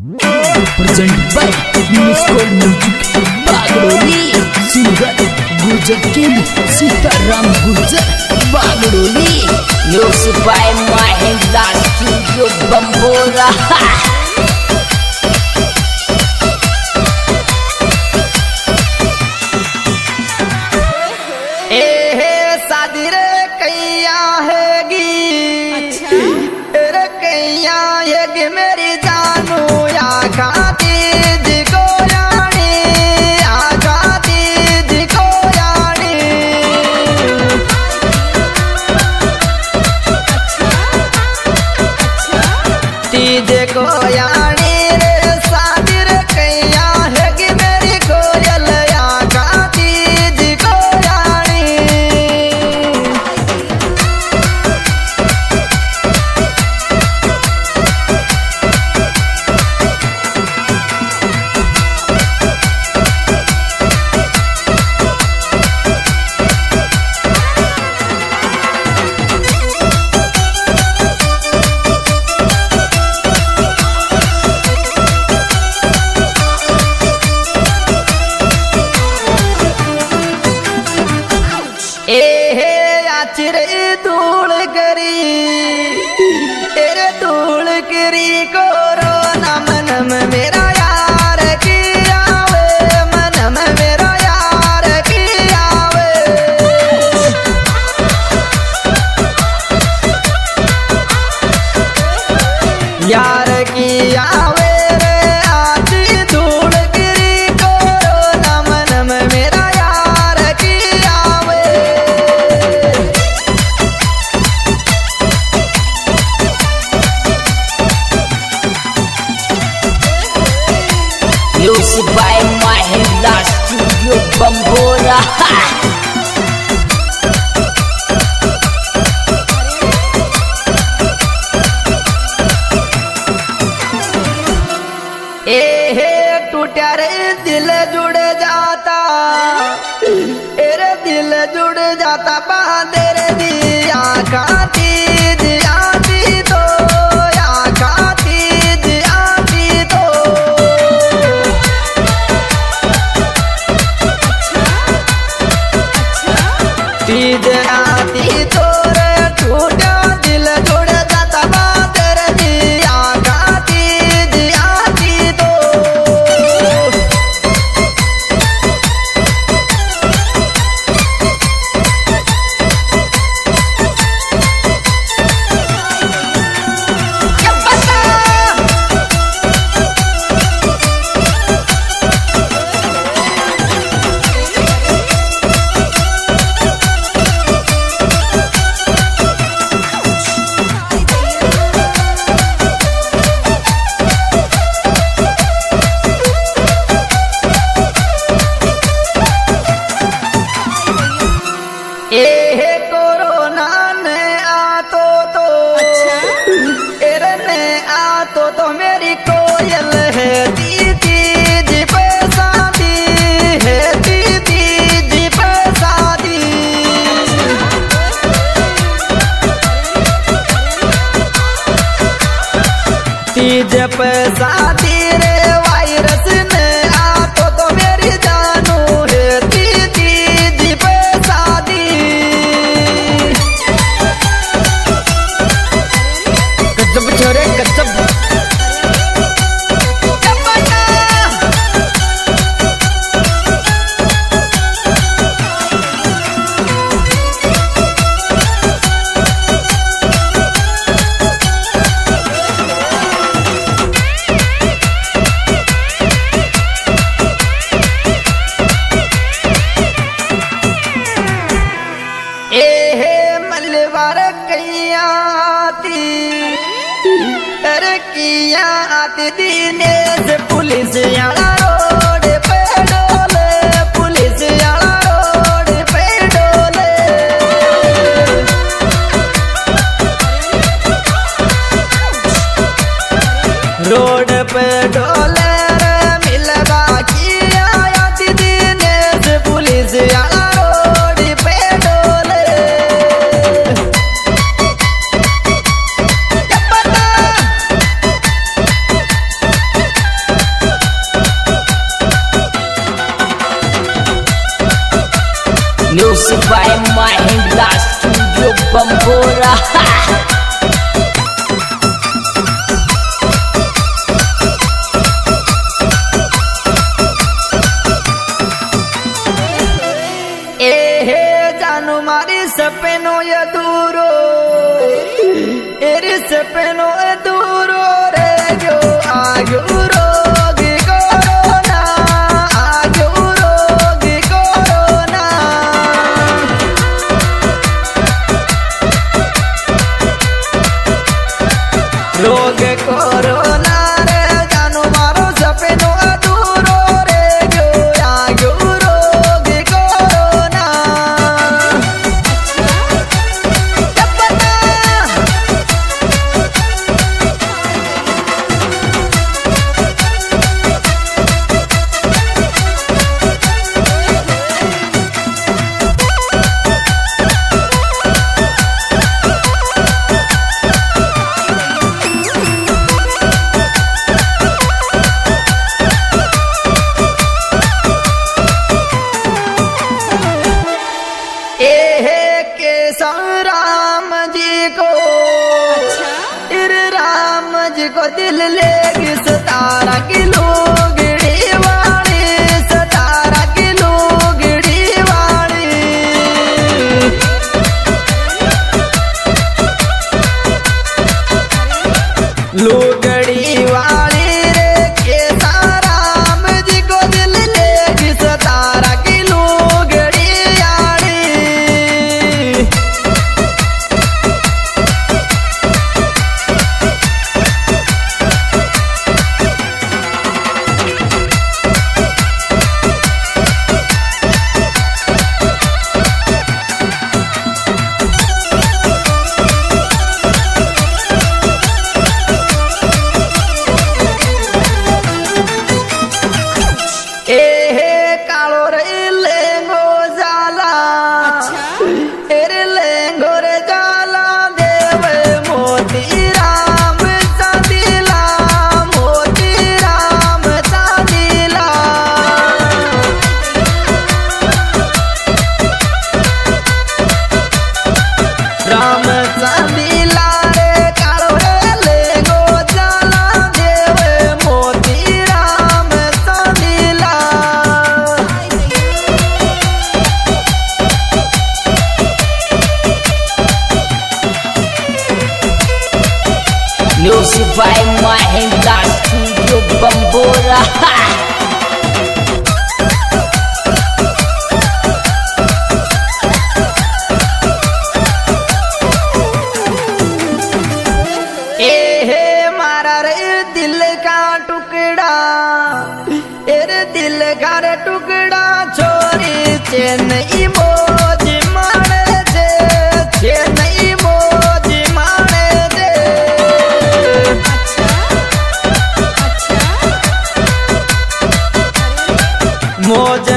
Present by music Bagdoli singer Gurjar king Sitaram Gurjar Bagdoli music by Mahendra studio Bambora. मेरी जानू आखाती दिखो रानी, आखाती दिखो रानी। तीजे को यानी रे शादी रे कैया है कि मेरी कोयल आखाती दिखो रानी। चिरे धूल करी तेरे धूल करी कोरो नमन मेरा यार की आवे, मनम मेरा यार की आवे। यार की आवे रे आती धूल करी कोरो नमन मेरा यार की आवे। Music by Mahendra studio Bambora. टूटा रे दिल जुड़ जाता, तेरे दिल जुड़ जाता बांधे रे दिया खाती दिया दी तो, या खाती दिया दी तो। तीज आती तो रे टूटा दिल जुड़ जाता बांधे रे दिया खाती दिया दी तो। कोरोना ने आतो तो एरने आतो तो मेरी कोयल है दीदी जी पे शादी है, दीदी जी पे शादी। तीज पे शादी रे वायरस ने आतो तो मेरी जानू है दीदी जी पे शादी। गजब छोरे गजब मलबार कैया आती तरकिया आती दिनेश पुलिस आला रोड पे डोले, पुलिस आला रोड पे डोले। रोड पे डोले रे मिलवा किया आती दिनेश पुलिस आला रोड पे डोले। Music by Mahindra Studio Bambora. जानू मारी सपनों ये दूरो एरी सपनों ये दूरो रे जो आगू रोगी कोरोना आगू रोगी कोरोना रोग कोरोना रे जानू मारो सपनों ये दूरो रे जो आगू रोगी कोरोना राम जी को राम जी को दिल लेगी 17 किलो गिड़ी वाली 17 किलो गिड़ी वाली लुगड़ी वाली रे कैसा राम जी को दिल लेगी 17 किलो गिड़ी वाली कालो रे लेंगो जाला एरे लेंगो रे जाला देव मोती राम चांदीला मोती राम चांदीला राम चांदीला रे कालो रे लेंगो जाला देव मोती Ram चांदीला Music by Mahindra Studio Bambora. मारा रे दिल का टुकड़ा एरे दिल का रे टुकड़ा छोरी चेन्नई मोज मारे दे चेन्नई मोज मारे दे मोज